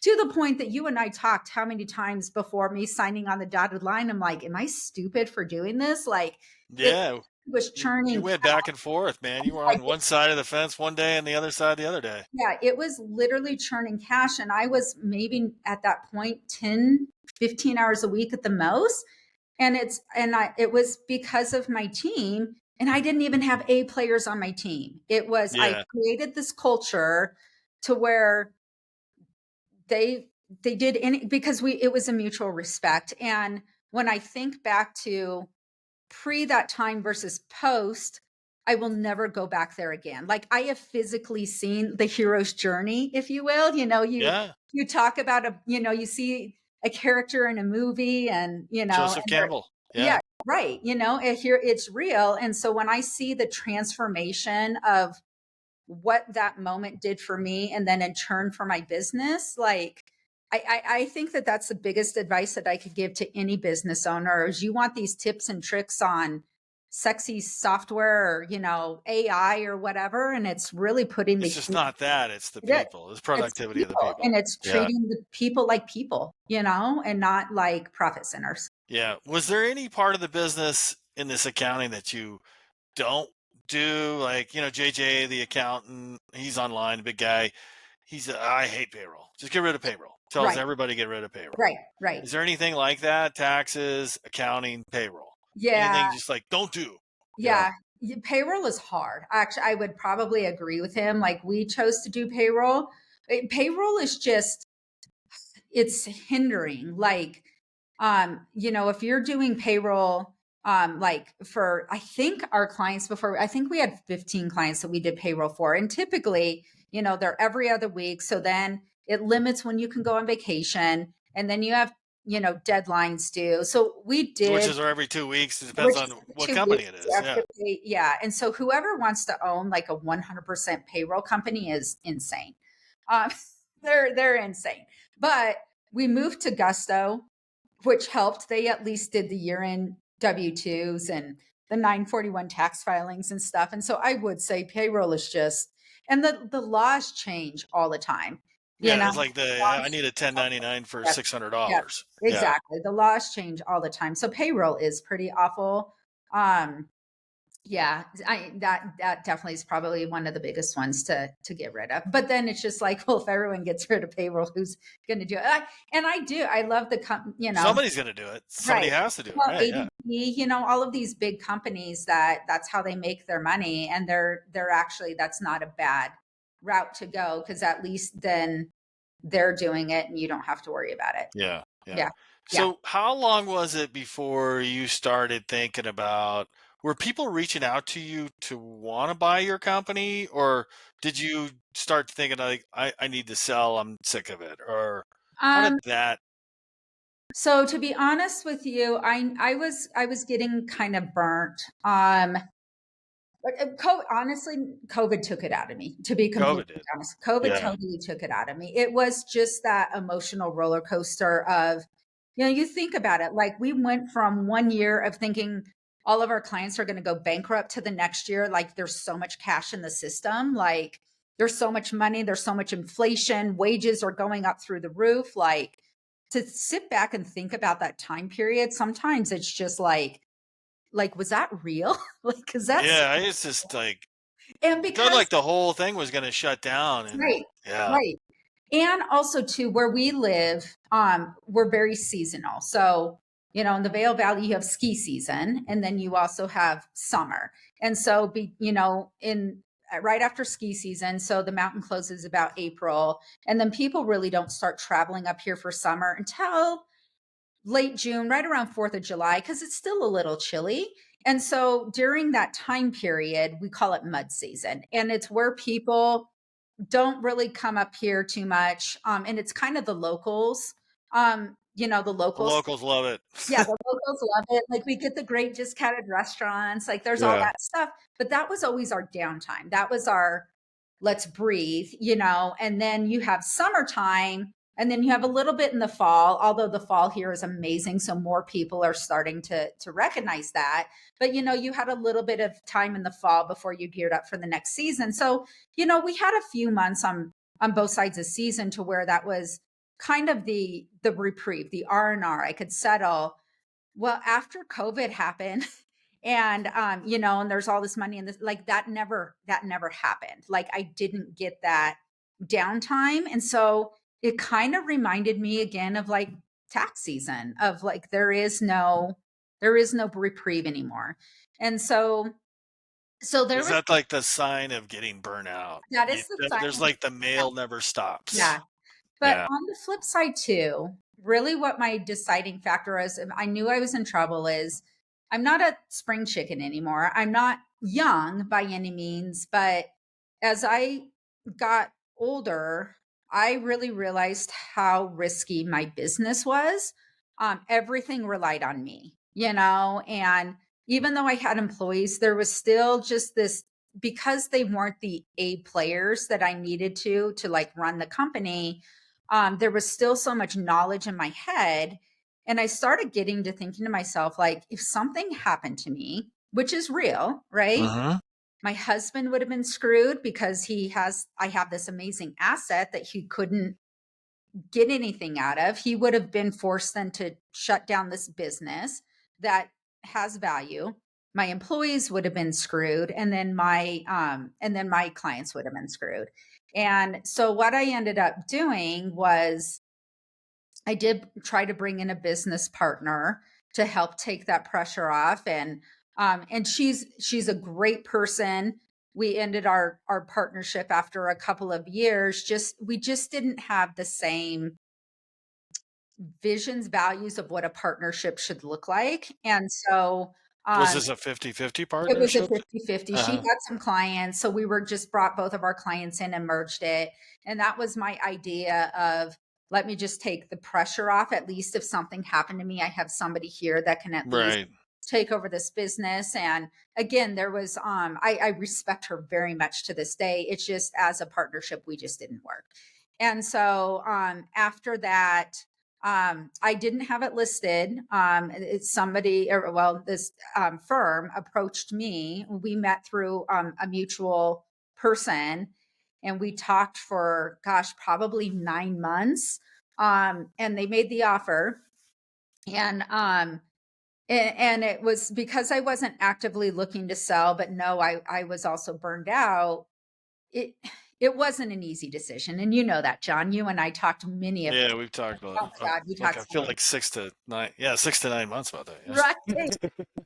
to the point that you and I talked how many times before me signing on the dotted line. I'm like, am I stupid for doing this? Like, it Yeah. was You churning. went back and forth, man. You were on one side of the fence one day and the other side the other day. Yeah, it was literally churning cash. And I was maybe at that point 10, 15 hours a week at the most. It was because of my team. And I didn't even have A players on my team. It was, I Yeah. created this culture to where they they did any, because it was a mutual respect. And when I think back to pre that time versus post, I will never go back there again. Like, I have physically seen the hero's journey, if you will. Yeah. You talk about you see a character in a movie, and Joseph Campbell. yeah, Yeah. right. Here it's real. And so when I see the transformation of what that moment did for me, and then in turn for my business, like, I think that that's the biggest advice that I could give to any business owner is, you want these tips and tricks on sexy software or, AI or whatever. And it's really putting It's just not that, it's the it- people. It's it's productivity of the people, and people. it's Yeah. treating the people like people, and not like profit centers. Yeah. Was there any part of the business in this accounting that you don't do? Like, JJ, the accountant, he's online, the big guy. I hate payroll. Just get rid of payroll. Tells Right, everybody to get rid of payroll. right, right. Is there anything like that? Taxes, accounting, payroll. Yeah, Anything just like don't do. Yeah. yeah. Payroll is hard. Actually, I would probably agree with him. Like we chose to do payroll. Payroll is just it's hindering. Like, if you're doing payroll, like for I think our clients before, I think we had 15 clients that we did payroll for, and typically, they're every other week. So then it limits when you can go on vacation, and then you have deadlines due. So we Which did, is every 2 weeks. It depends which on is every what 2 weeks. company it You is. have Yeah. to pay, yeah. And so whoever wants to own like a 100% payroll company is insane. Um, they're insane. But we moved to Gusto, which helped. They at least did the year-end W-2s and the 941 tax filings and stuff. And so I would say payroll is just, and the laws change all the time. You Yeah. know, It's like I need a 1099 for yes, yes, $600. Yeah. exactly. The laws change all the time. So payroll is pretty awful. Um, yeah, that definitely is probably one of the biggest ones to get rid of. But then it's just like, well, if everyone gets rid of payroll, who's going to do it? And I do. I love Somebody's going to do it. Somebody right. has to do it. Well, Right. Yeah. ADP, all of these big companies that's how they make their money, and they're actually that's not a bad route to go because at least then they're doing it and you don't have to worry about it. Yeah. Yeah. Yeah, yeah. So how long was it before you started thinking about, were people reaching out to you to want to buy your company, or did you start thinking like, I need to sell, I'm sick of it? Or how did Um, that? So to be honest with you, I was getting kind of burnt. But honestly, COVID took it out of me. To be COVID completely did? honest, COVID Yeah. totally took it out of me. It was just that emotional roller coaster of, you think about it. Like we went from 1 year of thinking all of our clients are going to go bankrupt to the next year. Like there's so much cash in the system. Like there's so much money. There's so much inflation. Wages are going up through the roof. Like to sit back and think about that time period, sometimes it's just like, was that real? Like, cause that's, Yeah. It's just like, and it felt because, like the whole thing was going to shut down. And right, yeah, right. And also too, where we live, we're very seasonal. So, in the Vail Valley, you have ski season, and then you also have summer. And so, in right after ski season, so the mountain closes about April, and then people really don't start traveling up here for summer until late June, right around 4th of July, because it's still a little chilly. And so during that time period, we call it mud season. And it's where people don't really come up here too much. And it's kind of the locals. The the locals, locals love it. yeah, the locals love it. Like we get the great discounted restaurants, like there's all Yeah. that stuff. But that was always our downtime. That was our let's breathe, and then you have summertime and then you have a little bit in the fall, although the fall here is amazing. So more people are starting to recognize that. But you had a little bit of time in the fall before you geared up for the next season. So, we had a few months on both sides of season to where that was kind of the reprieve, the R&R. I could settle. Well, after COVID happened, and and there's all this money in this, like that never happened. Like I didn't get that downtime. And so it kind of reminded me again of like tax season of like there is no reprieve anymore. And so there Is was that like the sign of getting burnout? that is the sign. There's like the mail never stops. Yeah. But Yeah. on the flip side too, really what my deciding factor is, I knew I was in trouble, is I'm not a spring chicken anymore. I'm not young by any means, but as I got older, I really realized how risky my business was. Everything relied on me, and even though I had employees, there was still just this, because they weren't the A players that I needed to like run the company. There was still so much knowledge in my head. And I started getting to thinking to myself, like, if something happened to me, which is real, right? Mm-hmm. My husband would have been screwed because I have this amazing asset that he couldn't get anything out of. He would have been forced then to shut down this business that has value. My employees would have been screwed, and then my clients would have been screwed. And so what I ended up doing was I did try to bring in a business partner to help take that pressure off. And she's a great person. We ended our partnership after a couple of years. We just didn't have the same visions, values of what a partnership should look like. And so Was um this a 50-50 it was a partnership? 50-50. She Uh-huh. had some clients, so we were just brought both of our clients in and merged it. And that was my idea of, let me just take the pressure off. At least if something happened to me, I have somebody here that can at least Right. take over this business. And again, there was I respect her very much to this day. It's just, as a partnership, we just didn't work. And so after that, I didn't have it listed. It's somebody, or well, this firm approached me. We met through a mutual person, and we talked for, gosh, probably 9 months. And they made the offer, and it was because I wasn't actively looking to sell, but no, I was also burned out. It it wasn't an easy decision, and you know that, John. You and I talked many of, Yeah, we've talked about oh my God, we like talked I so feel many, like 6 to 9. Yeah, 6 to 9 months about that. Yes. right,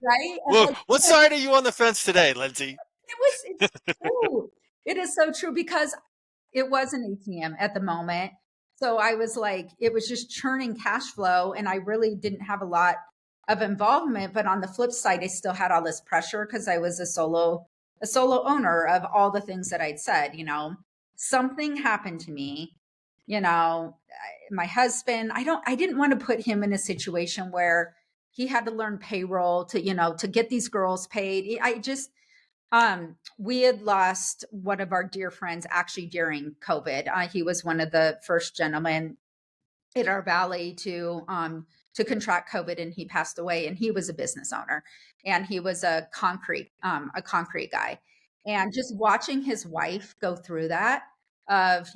right, and Well, like, what side are you on the fence today, Lindsay? it's true. It is so true because it was an ATM at the moment. So I was like, it was just churning cash flow, and I really didn't have a lot of involvement. But on the flip side, I still had all this pressure because I was a solo owner of all the things that I'd said. Something happened to me. My husband, I didn't want to put him in a situation where he had to learn payroll to get these girls paid. We had lost one of our dear friends actually during COVID. He was one of the first gentlemen in our valley to contract COVID, and he passed away. And he was a business owner, and he was a concrete guy. And just watching his wife go through that, of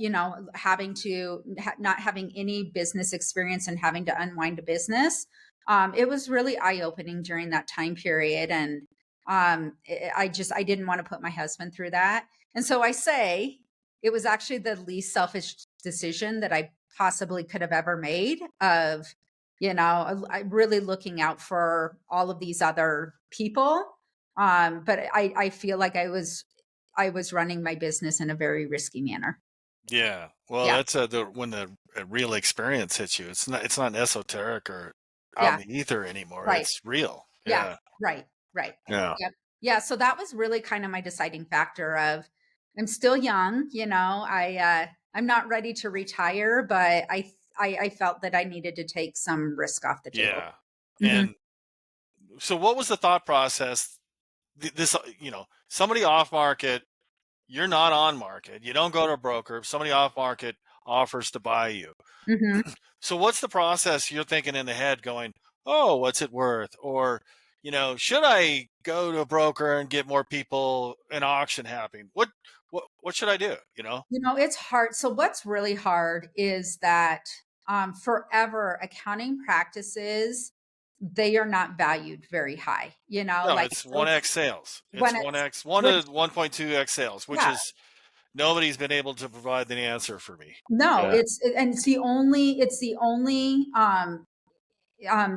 having to not having any business experience and having to unwind a business, it was really eye opening during that time period. And I didn't want to put my husband through that. And so I say it was actually the least selfish decision that I possibly could have ever made, of I really looking out for all of these other people. But I feel like I was running my business in a very risky manner. Yeah. Well, Yeah, that's when the real experience hits you. It's not esoteric or out yeah, in the ether anymore. right, It's real. yeah, Yeah. right, right. Yeah. Yep. Yeah, so that was really kind of my deciding factor of, I'm still young, I'm not ready to retire, but I felt that I needed to take some risk off the table. Yeah. Mhm. And so what was the thought process? This, somebody off market, you're not on market. You don't go to a broker. Somebody off market offers to buy you. Mhm. So what's the process you're thinking in the head going, oh, what's it worth? Or, should I go to a broker and get more people an auction happening? What should I do? It's hard. So what's really hard is that forever accounting practices, they are not valued very high. No, Like it's those 1x sales. It's when 1x, 1 which to 1.2x sales, which yeah, is nobody's been able to provide the answer for me. no, Yeah. it's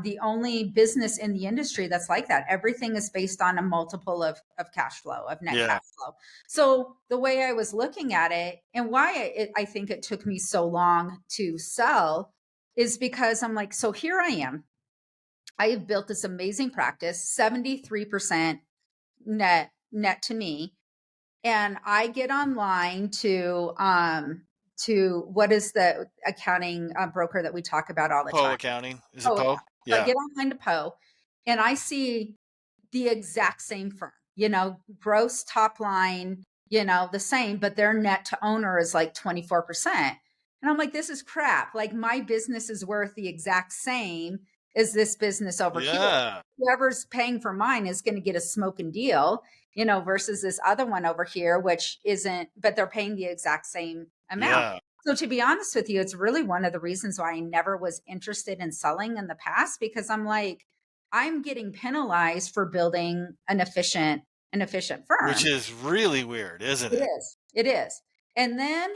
the only business in the industry that's like that. Everything is based on a multiple of cash flow, of net Yeah. cash flow. So the way I was looking at it, and why I think it took me so long to sell, is because I'm like, so here I am. I have built this amazing practice, 73% net to me. And I get online to what is the accounting broker that we talk about all the Poe time? accounting. Is it Oh, yeah. Poe? So I Yeah. get online to Poe, and I see the exact same firm, gross top line, the same, but their net to owner is like 24%. And I'm like, this is crap. Like, my business is worth the exact same. is this business over here. Yeah. Whoever's paying for mine is going to get a smoking deal, versus this other one over here, which isn't, but they're paying the exact same amount. Yeah. So to be honest with you, it's really one of the reasons why I never was interested in selling in the past, because I'm like, I'm getting penalized for building an efficient Which firm. is really weird, isn't It it? is. It is. And then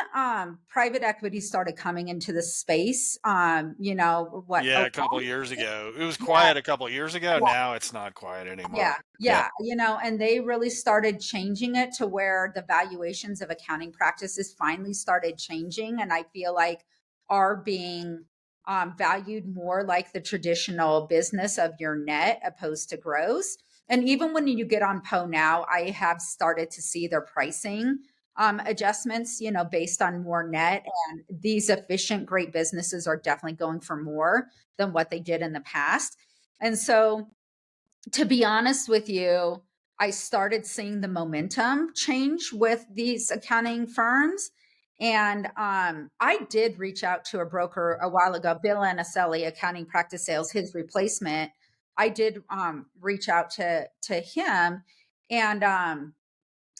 private equity started coming into the space. What, Yeah, oh, a couple years ago. It was yeah, quiet a couple years ago. Now it's not quiet yeah, anymore. Yeah. yeah, and they really started changing it to where the valuations of accounting practices finally started changing, and I feel like are being valued more like the traditional business of your net opposed to gross. And even when you get on now, I have started to see their pricing adjustments, based on more net. And these efficient, great businesses are definitely going for more than what they did in the past. And so, to be honest with you, I started seeing the momentum change with these accounting firms. And I did reach out to a broker a while ago, Bill Aniselli, Accounting Practice Sales, his replacement. I did reach out to him, and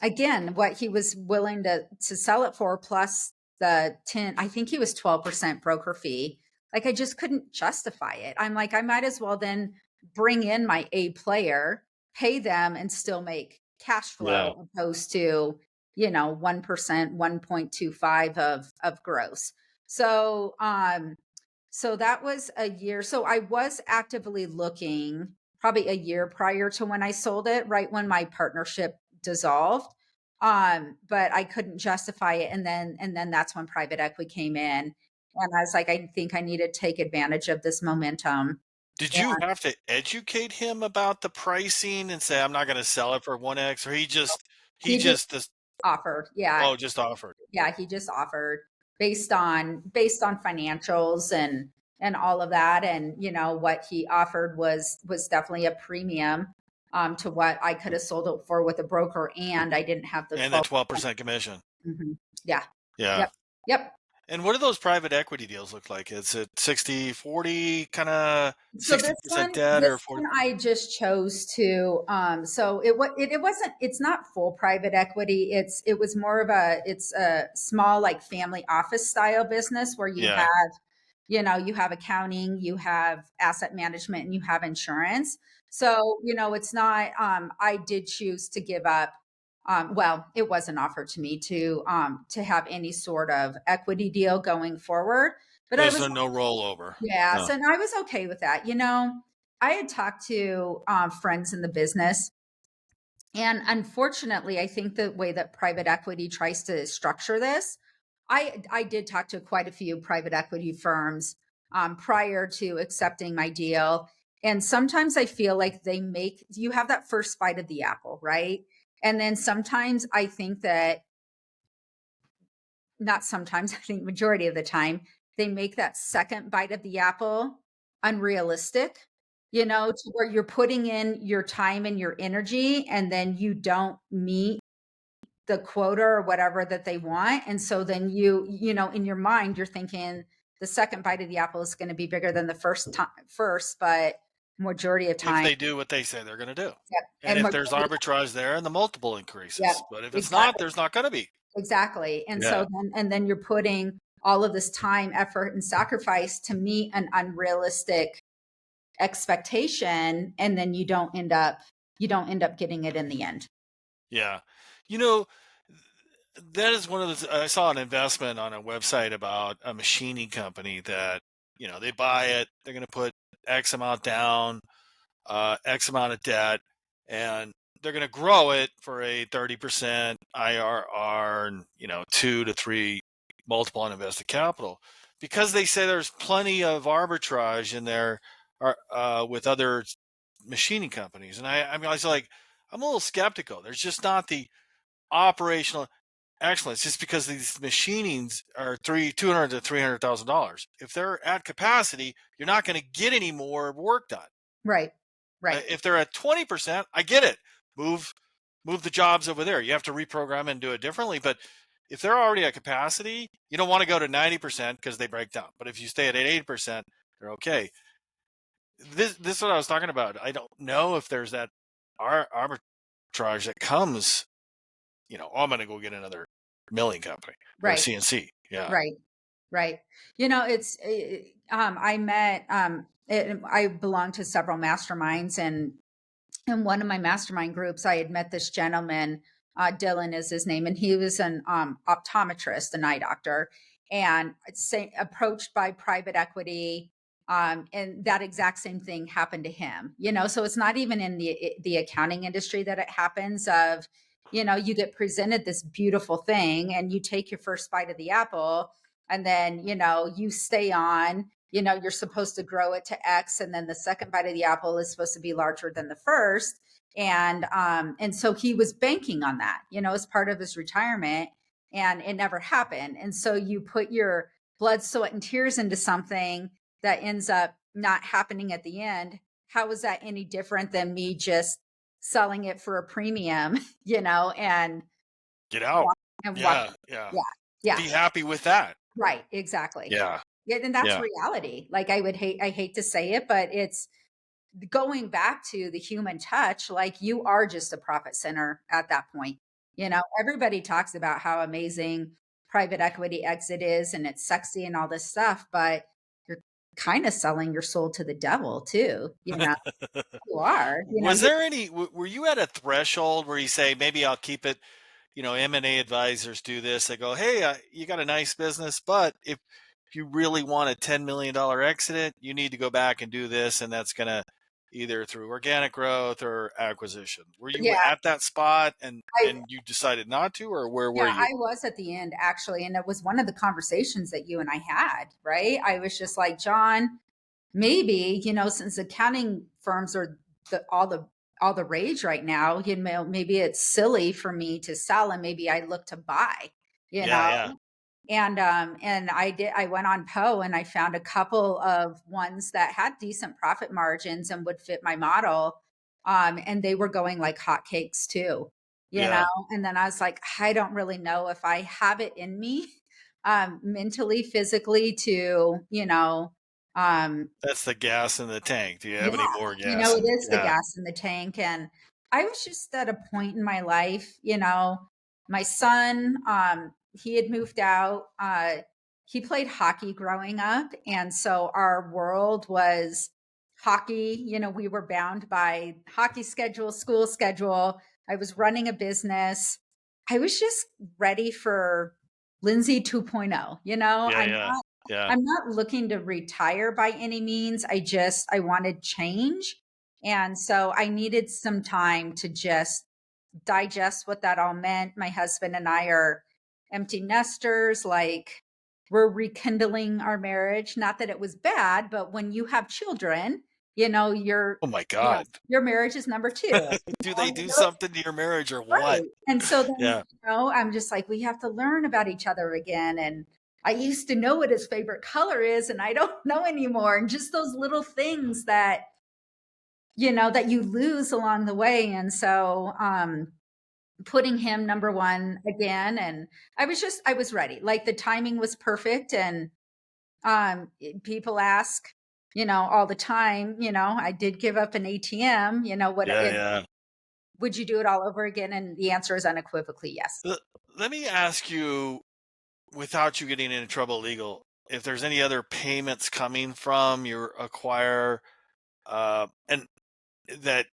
again, what he was willing to sell it for, plus the 10, I think he was 12% broker fee. Like, I just couldn't justify it. I'm like, I might as well then bring in my A player, pay them, and still make cash Yeah. flow, opposed to 1%, 1.25 of gross. So so that was a year. So I was actively looking probably a year prior to when I sold it, right when my partnership dissolved. But I couldn't justify it. And then that's when private equity came in. And I was like, I think I need to take advantage of this momentum. Did And you have to educate him about the pricing and say, I'm not going to sell it for 1x, or he he just just, offered. Yeah. oh, just offered? Yeah, he just offered based on financials and all of that. And what he offered was definitely a premium to what I could have sold it for with a broker, and I didn't have the And the 12. 12% commission. Yeah. Yeah. Yep. Yep. And what do those private equity deals look like? Is it 60/40, kind of So this 60% one, debt, this or 40? one I just chose to. So it wasn't. It's not full private equity. It was more of it's a small, like, family office style business where Yeah. you have accounting, you have asset management, and you have insurance. So it's not. I did choose to give up. Well, it wasn't offered to me to have any sort of equity deal going forward, but I There's was. no rollover. Yeah, No. so and I was okay with that. I had talked to friends in the business, and unfortunately, I think the way that private equity tries to structure this, I did talk to quite a few private equity firms prior to accepting my deal, and sometimes I feel like they make you have that first bite of the apple, right? And then sometimes I think that not sometimes, I think majority of the time, they make that second bite of the apple unrealistic, to where you're putting in your time and your energy, and then you don't meet the quota or whatever that they want. And so then in your mind, you're thinking the second bite of the apple is going to be bigger than the first, but majority of If time, they do what they say they're going to do. yep. And And if there's majority, arbitrage there, and the multiple yep, increases. But if it's not, exactly. there's not going to be. Exactly. And Yeah. so then you're putting all of this time, effort, and sacrifice to meet an unrealistic expectation, and then you don't end up getting it in the end. Yeah. You know, that is one of the, I saw an investment on a website about a machining company that, they buy it, they're going to put X amount down, X amount of debt, and they're going to grow it for a 30% IRR and, 2 to 3 multiple on invested capital, because they say there's plenty of arbitrage in there, with other machining companies. And I was like, I'm a little skeptical. There's just not the operational excellence, just because these machinings are 200 to $300,000. If they're at capacity, you're not going to get any more work done. Right. Right. If they're at 20%, I get it. Move move the jobs over there. You have to reprogram and do it differently. But if they're already at capacity, you don't want to go to 90% because they break down. But if you stay at 80%, they're okay. this is what I was talking about. I don't know if there's that arbitrage that comes. Oh, I'm going to go get another milling company or a Right, CNC. Yeah. right, right. I met, I belong to several masterminds, and in one of my mastermind groups, I had met this gentleman, Dylan is his name, and he was an optometrist, an eye doctor, and approached by private equity. And that exact same thing happened to him, so it's not even in the accounting industry that it happens of, you get presented this beautiful thing and you take your first bite of the apple, and then, you stay on, you're supposed to grow it to X, and then the second bite of the apple is supposed to be larger than the first. And so he was banking on that, as part of his retirement, and it never happened. And so you put your blood, sweat, and tears into something that ends up not happening at the end. How is that any different than me just selling it for a premium, and Get out. walk and walk? Yeah. Yeah. Yeah. Yeah. Be happy with that. Right. Exactly. Yeah. Yeah. And that's Yeah. reality. Like, I hate to say it, but it's going back to the human touch. Like, you are just a profit center at that point. Everybody talks about how amazing private equity exit is and it's sexy and all this stuff, but you're kind of selling your soul to the devil too. You are, Was there any, were you at a threshold where you say, maybe I'll keep it, M&A advisors do this. They go, hey, you got a nice business, but if you really want a $10 million exit, you need to go back and do this. And that's going to either through organic growth or acquisition. Were you yeah, at that spot and, I, and you decided not to, or where were yeah, you? I was at the end actually. And it was one of the conversations that you and I had, right? I was just like, John, maybe, since accounting firms are all the rage right now, maybe it's silly for me to sell and maybe I look to buy, you Yeah. know. Yeah. And I went on Poe and I found a couple of ones that had decent profit margins and would fit my model. And they were going like hotcakes too, you know. Yeah. And then I was like, I don't really know if I have it in me, mentally, physically to, That's the gas in the tank. Do you have yeah, any more gas? it is the Yeah. gas in the tank. And I was just at a point in my life, my son, he had moved out. He played hockey growing up. And so our world was hockey. We were bound by hockey schedule, school schedule. I was running a business. I was just ready for Lindsay 2.0. Yeah. Yeah. Yeah. I'm not looking to retire by any means. I wanted change. And so I needed some time to just digest what that all meant. My husband and I are empty nesters. Like, we're rekindling our marriage. Not that it was bad, but when you have children, Oh my God. your marriage is number two. Do they do something to your marriage or what? Right. And so then, Yeah. I'm just like, we have to learn about each other again. And I used to know what his favorite color is, and I don't know anymore. And just those little things that, that you lose along the way. And so, putting him number one again. And I was ready. Like, the timing was perfect. And, people ask, all the time, I did give up an ATM, Yeah. Yeah. would you do it all over again? And the answer is unequivocally yes. Let me ask you, without you getting into trouble legal, if there's any other payments coming from your acquirer, and that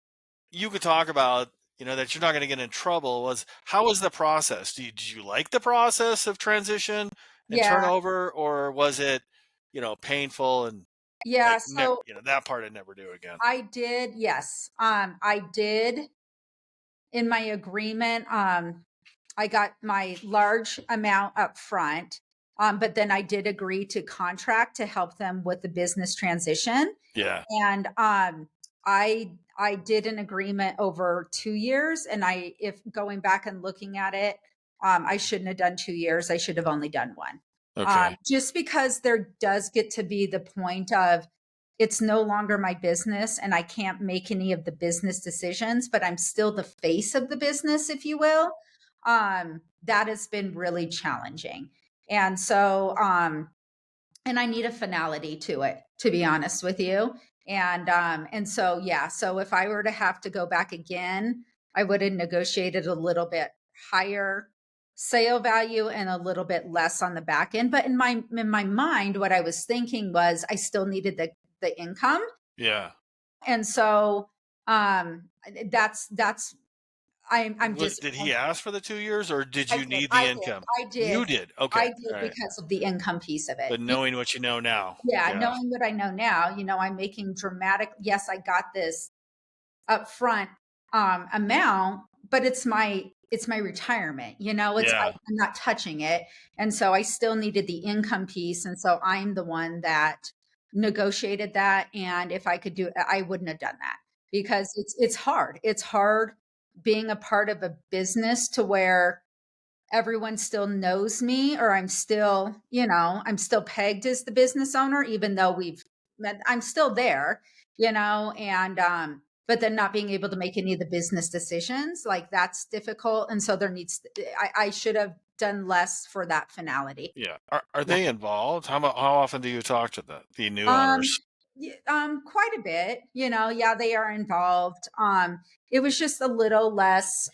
you could talk about, that you're not going to get in trouble. How was the process? Did you like the process of transition and Yeah. turnover, or was it, painful and Yeah. like, So that part I'd never do again? I did, yes. I did in my agreement. I got my large amount up front, but then I did agree to contract to help them with the business transition. Yeah. And I did an agreement over 2 years, and if going back and looking at it, I shouldn't have done 2 years. I should have only done one. Okay. Just because there does get to be the point of, it's no longer my business and I can't make any of the business decisions, but I'm still the face of the business, if you will. That has been really challenging. And so, and I need a finality to it, to be honest with you. And so, yeah, so if I were to have to go back again, I would have negotiated a little bit higher sale value and a little bit less on the back end. But in my mind, what I was thinking was I still needed the income. Yeah. And so that's I'm What, just did he ask for the 2 years, or did I you did. need the I did. income? I did. You did. I Okay. did All right. because of the income piece of it. But knowing what you know now. Yeah, Yeah. knowing what I know now, I'm making dramatic. Yes, I got this upfront amount, but it's my retirement. Yeah. I'm not touching it, and so I still needed the income piece, and so I'm the one that negotiated that. And if I could do it, I wouldn't have done that because it's hard. It's hard being a part of a business to where everyone still knows me, or I'm still pegged as the business owner, even though I'm still there, and but then not being able to make any of the business decisions, like that's difficult. And so I should have done less for that finality. Yeah. Are Yeah. they involved? How often do you talk to the new Um, owners? Quite a bit, yeah, they are involved. It was just a little less,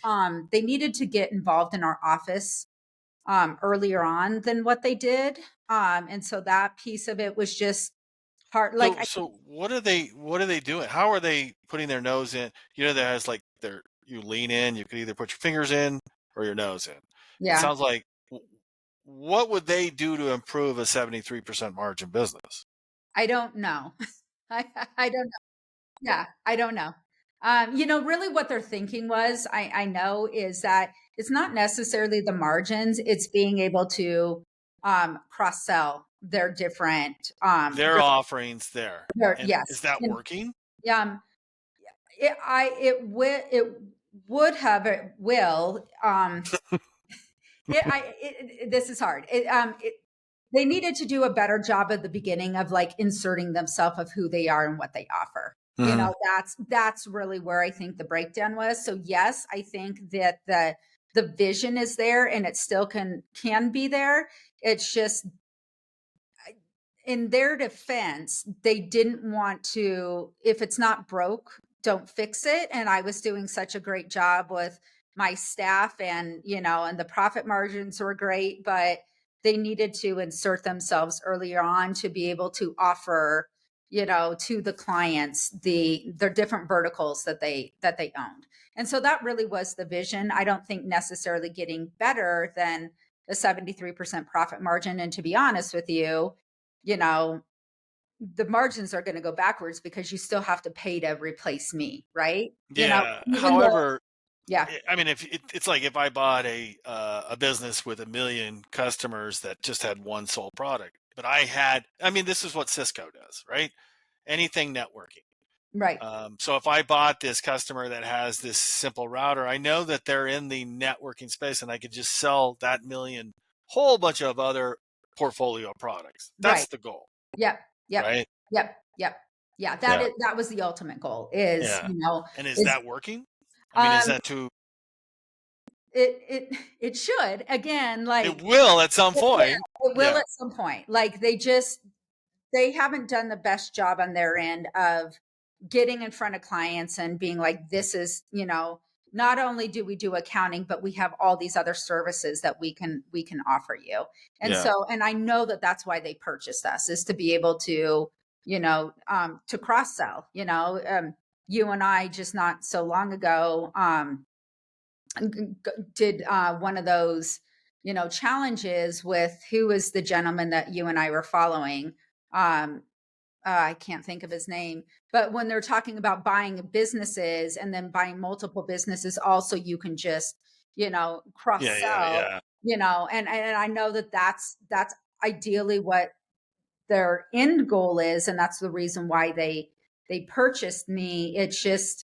they needed to get involved in our office earlier on than what they did. And so that piece of it was just hard. Like, So what are they doing? How are they putting their nose in? There's like you lean in, you could either put your fingers in or your nose in. It yeah, sounds like what would they do to improve a 73% margin business? I don't know. I, I don't know. Yeah, I don't know. Really what they're thinking was, I know, is that it's not necessarily the margins, it's being able to cross sell their different, Their offerings there. And is yes. that And, working? um, it would have, it will, this is hard. They needed to do a better job at the beginning of like inserting themselves of who they are and what they offer. Mhm. That's really where I think the breakdown was. So yes, I think that the vision is there and it still can be there. It's just, in their defense, they didn't want to, if it's not broke, don't fix it. And I was doing such a great job with my staff, and the profit margins were great, but they needed to insert themselves earlier on to be able to offer, to the clients their different verticals that they owned. And so that really was the vision. I don't think necessarily getting better than the 73% profit margin. And to be honest with you, you know, the margins are going to go backwards because you still have to pay to replace me, right? Yeah. Even though, However, yeah, I mean, if it's like if I bought a business with 1 million customers that just had one sole product, but I mean, this is what Cisco does, right? Anything networking. right, So if I bought this customer that has this simple router, I know that they're in the networking space, and I could just sell that million whole bunch of other portfolio products. That's right. the goal, Yep, yep, right? yep, yep. Yeah, Yeah, that was the ultimate goal is, yeah. And is is that working? I mean, is um that too? it should, again, It like will at some it point. will, it will Yeah, at some point. Like they haven't done the best job on their end of getting in front of clients and being like, this is, not only do we do accounting, but we have all these other services that we can offer you. And yeah, so, and I know that that's why they purchased us, is to be able to, to cross sell. You and I just not so long ago did one of those, challenges with, who is the gentleman that you and I were following. Um, I can't think of his name, but when they're talking about buying businesses and then buying multiple businesses, also you can just, cross yeah, yeah, sell, yeah, and I know that that's ideally what their end goal is, and that's the reason why they purchased me. It's just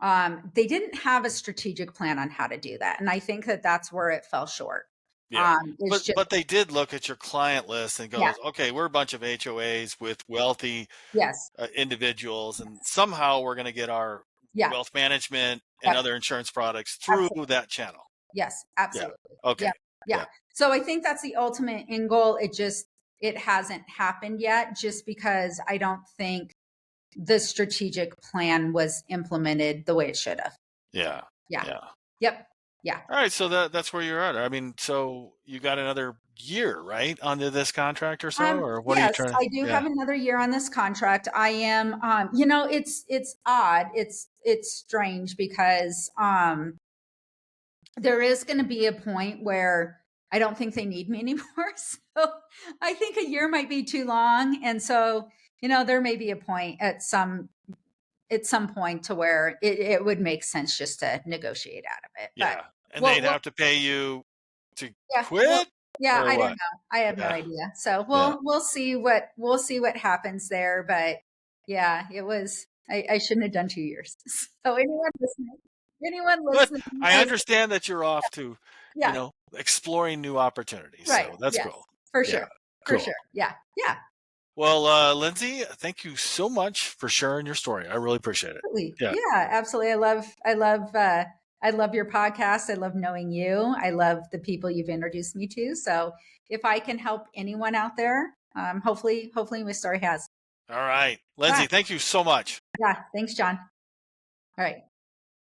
they didn't have a strategic plan on how to do that, and I think that that's where it fell short. yeah. It's But just, they did look at your client list and yeah, goes, okay, we're a bunch of HOAs with wealthy yes, individuals, and somehow we're going to get our yeah, wealth management and yep, other insurance products through absolutely. that channel. Yes, Yeah. absolutely. Okay. Yeah, yeah. Yeah. So I think that's the ultimate end goal. It hasn't happened yet, just because I don't think the strategic plan was implemented the way it should have. Yeah. Yeah. Yeah. Yep. Yeah. All right. So that's where you're at. I mean, so you got another year, right, under this contract or so, or what are you Yes, trying to? I do Yeah. have another year on this contract. I am, you know, it's odd. It's strange because there is going to be a point where I don't think they need me anymore. So I think a year might be too long, and so you know there may be a point at some point to where it would make sense just to negotiate out of it. But Yeah. And they'd well, have to pay you to yeah, well, quit yeah, or I don't what? know. I have no Yeah. idea. So Yeah. we'll see what happens there. But yeah, it was. I shouldn't have done 2 years. So anyone But listening, I understand that you're off to, yeah, exploring new opportunities. right, So that's yes, cool. for Yeah. sure, for Cool. sure. Yeah, yeah, Well, Lindsay, thank you so much for sharing your story. I really appreciate it. absolutely. Yeah. Yeah, absolutely. I love your podcast. I love knowing you. I love the people you've introduced me to. So if I can help anyone out there, hopefully my story has. All right. Yeah, Lindsay, thank you so much. yeah. Thanks, John. All right.